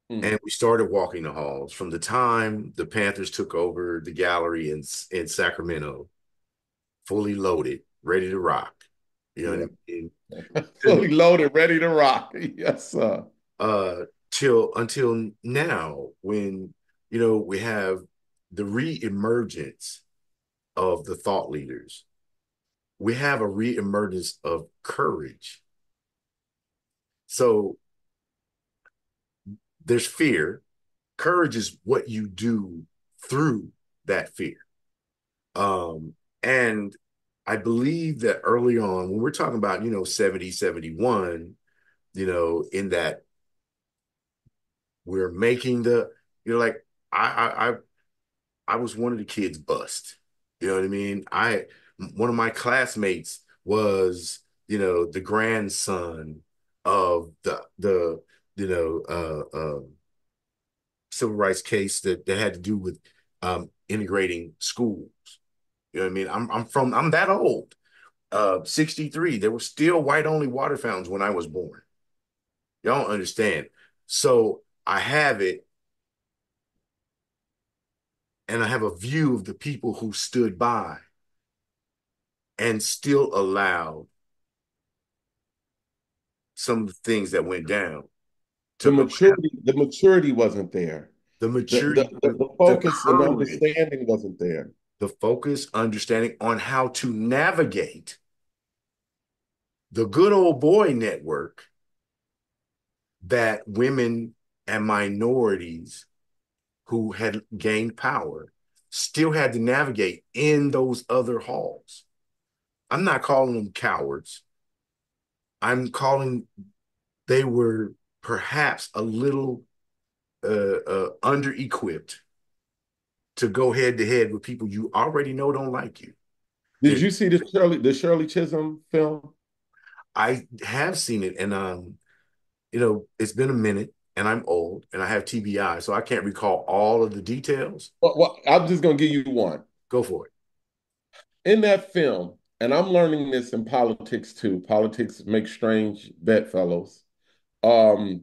and we started walking the halls from the time the Panthers took over the gallery in Sacramento, fully loaded, ready to rock. You know what Yeah. I mean? Fully loaded, ready to rock. Yes, sir. Till until now, when we have the re-emergence of the thought leaders, we have a re-emergence of courage. So there's fear. Courage is what you do through that fear. And I believe that early on, when we're talking about, 70, 71, in that we're making like I was one of the kids bust. You know what I mean? One of my classmates was, the grandson of the civil rights case that had to do with integrating schools. You know what I mean? I'm that old. 63. There were still white only water fountains when I was born. Y'all don't understand. So I have it, and I have a view of the people who stood by and still allowed some of the things that went down to The maturity wasn't there. the The, maturity, the the focus and courage, understanding wasn't there. the focus, understanding on how to navigate the good old boy network that women and minorities who had gained power still had to navigate in those other halls. I'm not calling them cowards. I'm calling they were perhaps a little under equipped to go head to head with people you already know don't like you. Did you see the Shirley Chisholm film? I have seen it, and it's been a minute, and I'm old, and I have TBI, so I can't recall all of the details. Well, I'm just gonna give you one. Go for it. In that film, and I'm learning this in politics too. Politics makes strange bedfellows. Um,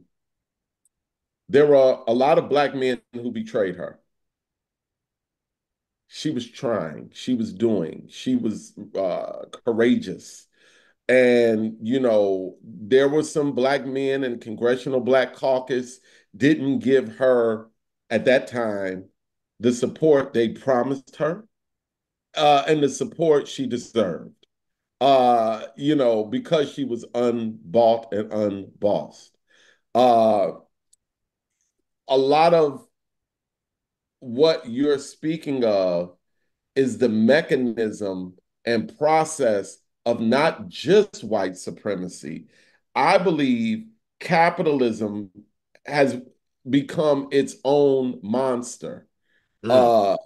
there were a lot of black men who betrayed her. She was trying, she was doing, she was courageous. And, there were some black men in Congressional Black Caucus didn't give her, at that time, the support they promised her and the support she deserved. Because she was unbought and unbossed. Uh, a lot of what you're speaking of is the mechanism and process of not just white supremacy. I believe capitalism has become its own monster. Mm, Uh,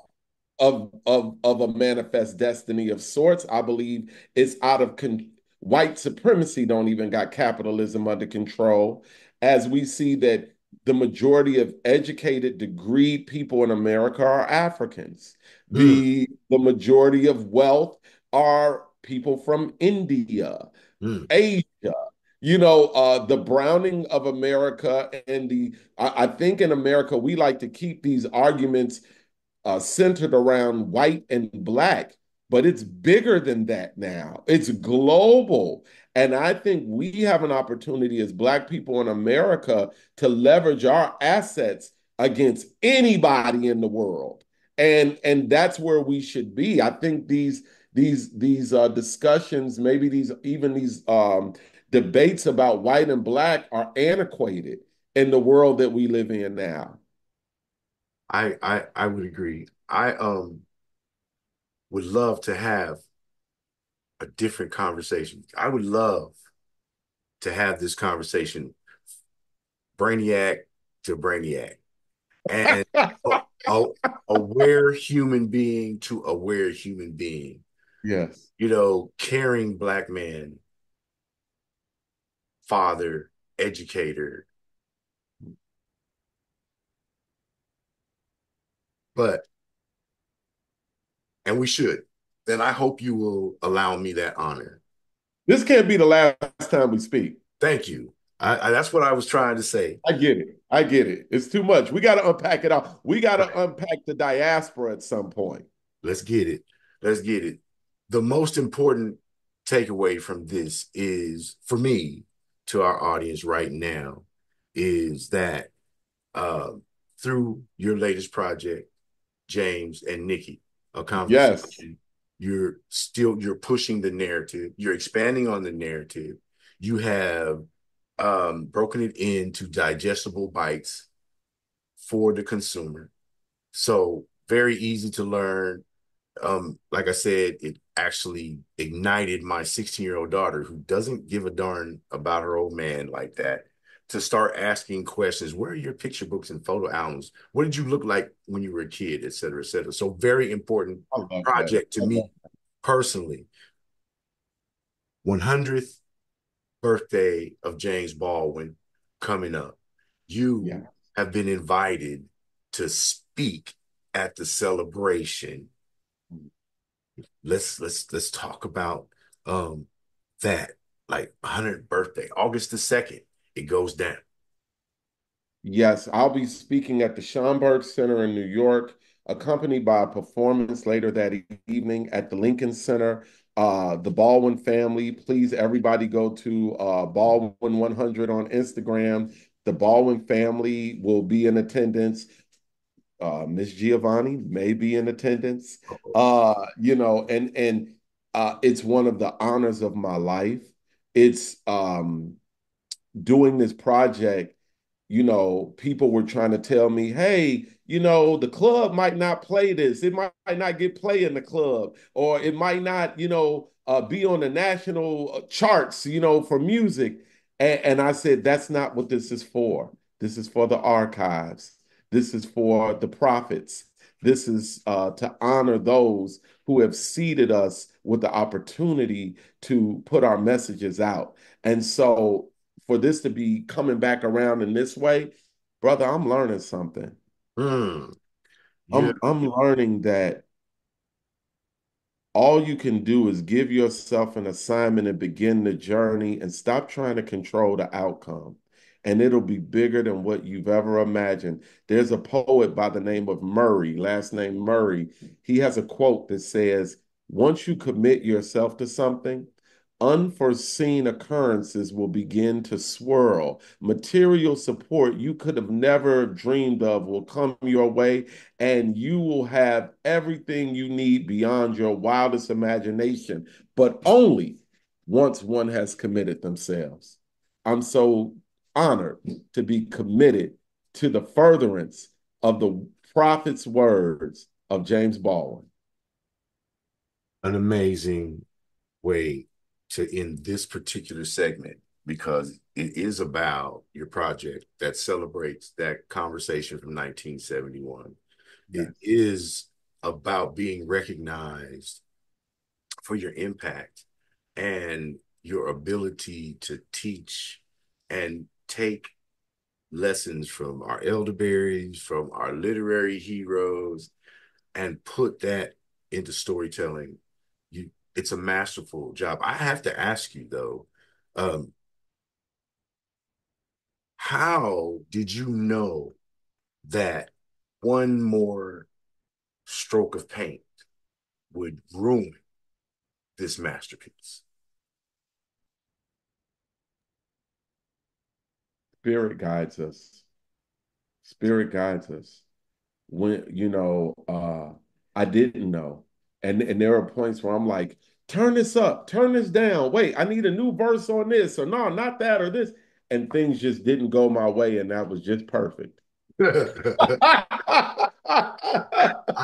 of a manifest destiny of sorts. I believe it's out of white supremacy don't even got capitalism under control, as we see that the majority of educated, degreed people in America are Africans. mm, The majority of wealth are people from India, mm. Asia. The browning of America and I think in America we like to keep these arguments centered around white and black, but it's bigger than that now. It's global. And I think we have an opportunity as black people in America to leverage our assets against anybody in the world. And that's where we should be. I think these discussions, maybe these debates about white and black are antiquated in the world that we live in now. I would agree. I would love to have a different conversation. I would love to have this conversation, brainiac to brainiac, and a, a aware human being to aware human being. Yes. Caring black man, father, educator, but and we should. Then I hope you will allow me that honor. This can't be the last time we speak. Thank you. That's what I was trying to say. I get it. I get it. It's too much. We got to unpack it all. We got to unpack the diaspora at some point. Let's get it. Let's get it. The most important takeaway from this is, for me, to our audience right now, is that uh, through your latest project, James and Nikki, a Yes. conversation, you're pushing the narrative, you're expanding on the narrative. You have broken it into digestible bites for the consumer. So very easy to learn. Like I said, it actually ignited my 16-year-old daughter, who doesn't give a darn about her old man like that, to start asking questions. Where are your picture books and photo albums? What did you look like when you were a kid, et cetera, et cetera? So very important I love that. project to I love me personally. 100th birthday of James Baldwin coming up. Yeah. You have been invited to speak at the celebration. Let's talk about that. Like 100th birthday, August the 2nd, it goes down. Yes, I'll be speaking at the Schomburg Center in New York, accompanied by a performance later that evening at the Lincoln Center. The Baldwin family, please, everybody go to Baldwin 100 on Instagram. The Baldwin family will be in attendance. Miss Giovanni may be in attendance. And it's one of the honors of my life. It's doing this project, people were trying to tell me, hey, the club might not play this. It might not get play in the club, or it might not, be on the national charts, for music. And I said, that's not what this is for. This is for the archives. This is for the prophets. This is to honor those who have seeded us with the opportunity to put our messages out. And so for this to be coming back around in this way, brother, I'm learning something. Mm, yeah. I'm learning that all you can do is give yourself an assignment and begin the journey and stop trying to control the outcome. And it'll be bigger than what you've ever imagined. There's a poet by the name of Murray, last name Murray. He has a quote that says, once you commit yourself to something, unforeseen occurrences will begin to swirl. Material support you could have never dreamed of will come your way, and you will have everything you need beyond your wildest imagination, but only once one has committed themselves. I'm so honored to be committed to the furtherance of the prophet's words of James Baldwin. An amazing way to end this particular segment, because it is about your project that celebrates that conversation from 1971. It Yes. is about being recognized for your impact and your ability to teach and take lessons from our elderberries, from our literary heroes, and put that into storytelling. It's a masterful job. I have to ask you though, um, how did you know that one more stroke of paint would ruin this masterpiece? Spirit guides us. Spirit guides us. When I didn't know, and there are points where I'm like, turn this up, turn this down, wait, I need a new verse on this, or no, not that, or this, and things just didn't go my way, and that was just perfect. I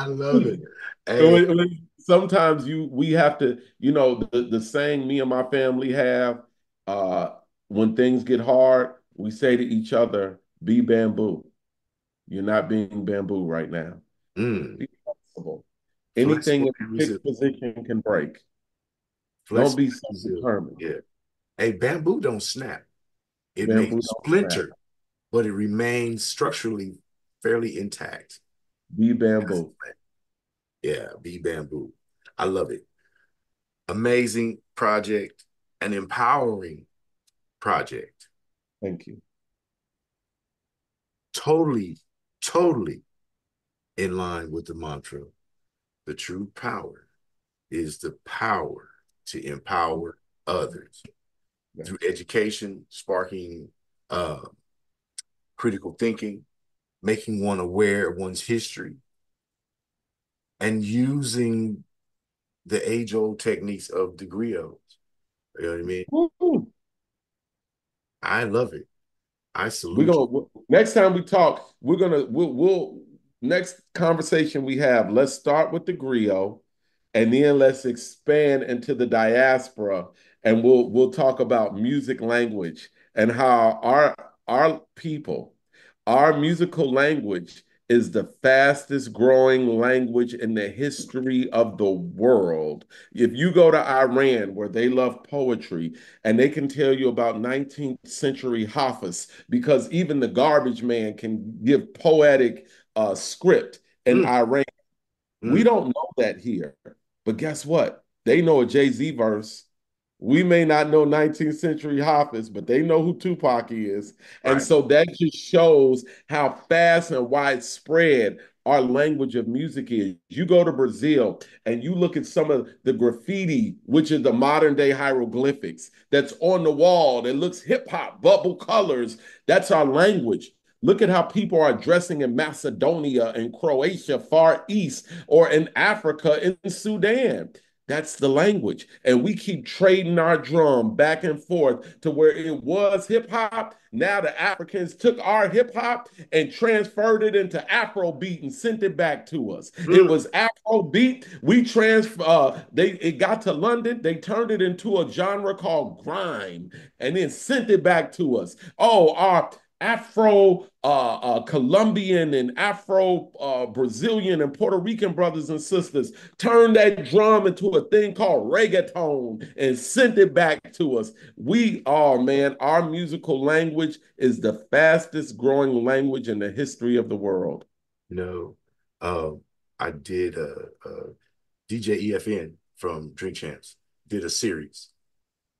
love it. Hey, Sometimes we have to, the saying me and my family have, uh, when things get hard, we say to each other, be bamboo. You're not being bamboo right now. mm, Be flexible. Anything flexible in and a fixed resilient. position can break. Don't Flexible be and resilient. self-determined. Yeah. Hey, bamboo don't snap. It may Bamboo don't snap. splinter, but it remains structurally fairly intact. Be bamboo. Yeah, be bamboo. I love it. Amazing project, an empowering project. Thank you. Totally, totally in line with the mantra. The true power is the power to empower others through education, sparking critical thinking, making one aware of one's history, and using the age-old techniques of the griots. You know what I mean? Woo. I love it. I We're salute gonna next time we talk, we'll next conversation we have, let's start with the griot and then let's expand into the diaspora and we'll talk about music language and how our people, our musical language is the fastest growing language in the history of the world. If you go to Iran, where they love poetry, and they can tell you about 19th century Hafiz, because even the garbage man can give poetic script in you. Iran. We Mm. don't know that here. But guess what? They know a Jay-Z verse. We may not know 19th century Hafiz, but they know who Tupac is. And Right. so that just shows how fast and widespread our language of music is. You go to Brazil and you look at some of the graffiti, which is the modern day hieroglyphics that's on the wall that looks hip hop, bubble colors. That's our language. Look at how people are dressing in Macedonia and Croatia, Far East, or in Africa, in Sudan. That's the language. And we keep trading our drum back and forth to where it was hip hop. Now the Africans took our hip hop and transferred it into Afro beat and sent it back to us. It Mm. was Afro beat. We transfer it got to London. They turned it into a genre called grime and then sent it back to us. Oh, our Afro Colombian and Afro Brazilian and Puerto Rican brothers and sisters turned that drum into a thing called reggaeton and sent it back to us. Oh man, our musical language is the fastest growing language in the history of the world. You know, I did DJ EFN from Drink Champs did a series,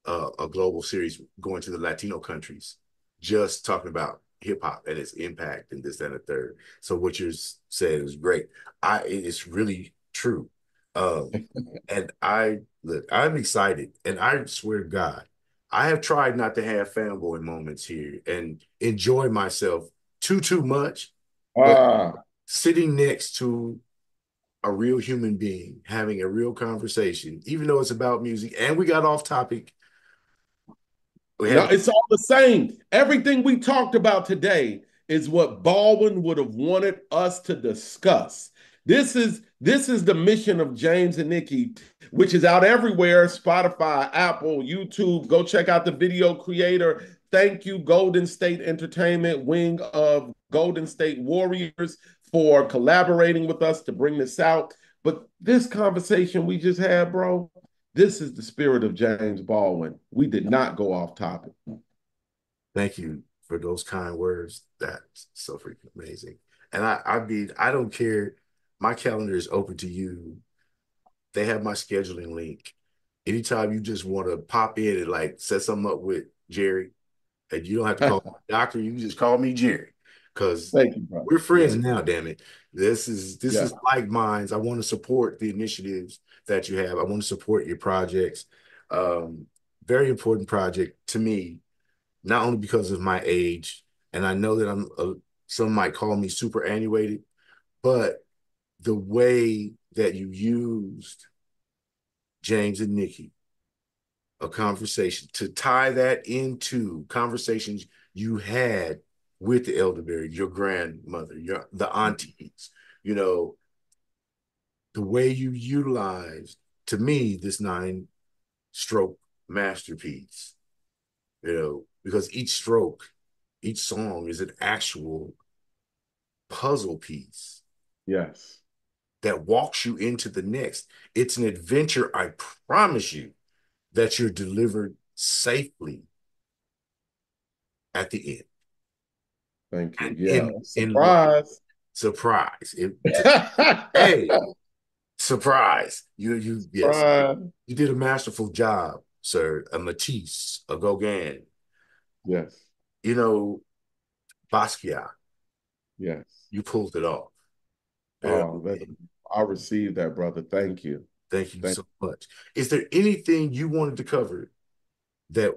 a global series going to the Latino countries, just talking about hip hop and its impact and this, that, and the third. So what you said is great. It's really true. And I'm excited, and I swear to God, I have tried not to have fanboy moments here and enjoy myself too much, but Ah, sitting next to a real human being, having a real conversation, even though it's about music, and we got off topic. We no, had it's all the same. Everything we talked about today is what Baldwin would have wanted us to discuss. This is the mission of James and Nikki, which is out everywhere: Spotify, Apple, YouTube. Go check out the video creator. Thank you, Golden State Entertainment, wing of Golden State Warriors, for collaborating with us to bring this out. But this conversation we just had, bro, this is the spirit of James Baldwin. We did not go off topic. Thank you for those kind words. That's so freaking amazing. And I don't care. My calendar is open to you. They have my scheduling link. Anytime you just want to pop in and like set something up with Jerry, and you don't have to call me doctor, you can just call me Jerry. Because Thank you, brother. we're friends Yes, now, damn it. This is yes. like minds. I want to support the initiatives that you have. I want to support your projects. Um, Very important project to me, not only because of my age, and I know that some might call me superannuated, but the way that you used James and Nikki, a conversation, to tie that into conversations you had with the elderberry, your grandmother, the aunties, you know, the way you utilized, to me, this 9-stroke masterpiece, because each stroke, each song is an actual puzzle piece Yes. that walks you into the next. It's an adventure, I promise you, that you're delivered safely at the end. Thank you. And Yeah. in one Surprise. surprise. Hey, surprise. Yes. Surprise. You did a masterful job, sir. A Matisse, a Gauguin, Yes. you know, Basquiat. Yes. You pulled it off. You Oh, I received that, brother. Thank you. Thank you so much. Is there anything you wanted to cover that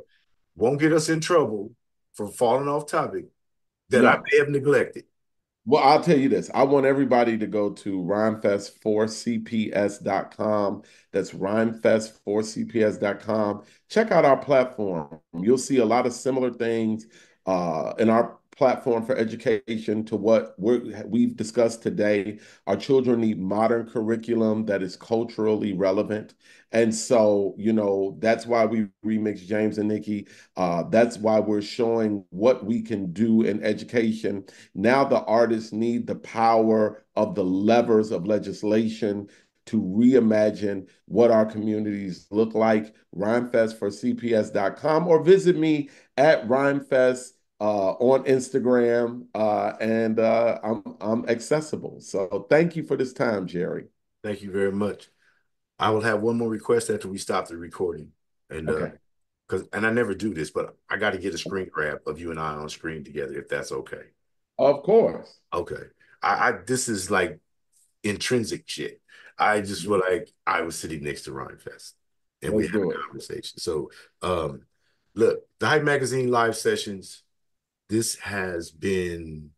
won't get us in trouble for falling off topic that I may have neglected? Well, I'll tell you this. I want everybody to go to rhymefest4cps.com. That's rhymefest4cps.com. Check out our platform. You'll see a lot of similar things in our platform for education to what we've discussed today. Our children need modern curriculum that is culturally relevant. And so, that's why we remix James and Nikki. That's why we're showing what we can do in education. Now the artists need the power of the levers of legislation to reimagine what our communities look like. Rhymefest4cps.com, or visit me at Rhymefest on Instagram, and I'm accessible. So thank you for this time, Jerry. Thank you very much. I will have one more request after we stop the recording. And okay. And I never do this, but I got to get a screen grab of you and I on screen together, if that's okay. Of course. Okay. This is like intrinsic shit. I just feel like I was sitting next to Rhymefest and we had a conversation. So look, the Hype Magazine live sessions, this has been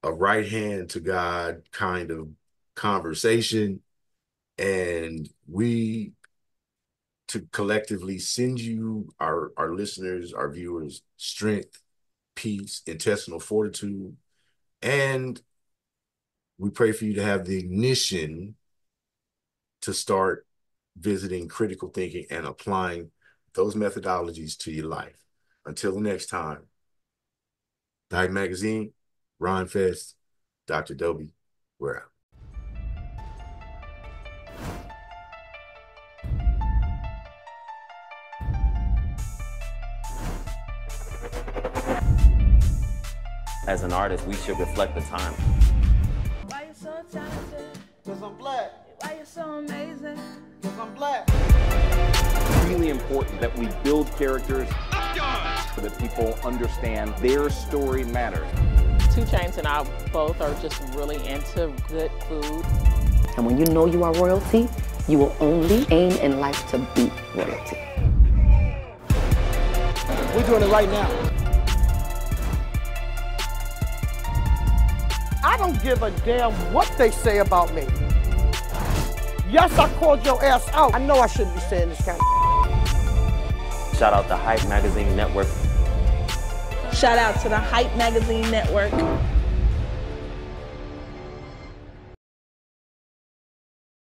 a right hand to God kind of conversation. And we to collectively send you, our listeners, our viewers, strength, peace, intestinal fortitude. And we pray for you to have the ignition to start visiting critical thinking and applying those methodologies to your life. Until the next time, the Hype Magazine, Rhymefest, Dr. Doby, we're out. As an artist, we should reflect the time. Why you so talented? Because I'm black. Why you so amazing? Because I'm black. It's really important that we build characters so that people understand their story matters. 2 Chainz and I both are just really into good food. And when you know you are royalty, you will only aim in life to be royalty. We're doing it right now. I don't give a damn what they say about me. Yes, I called your ass out. I know I shouldn't be saying this kind of. Shout out to Hype Magazine Network. Shout out to the Hype Magazine Network.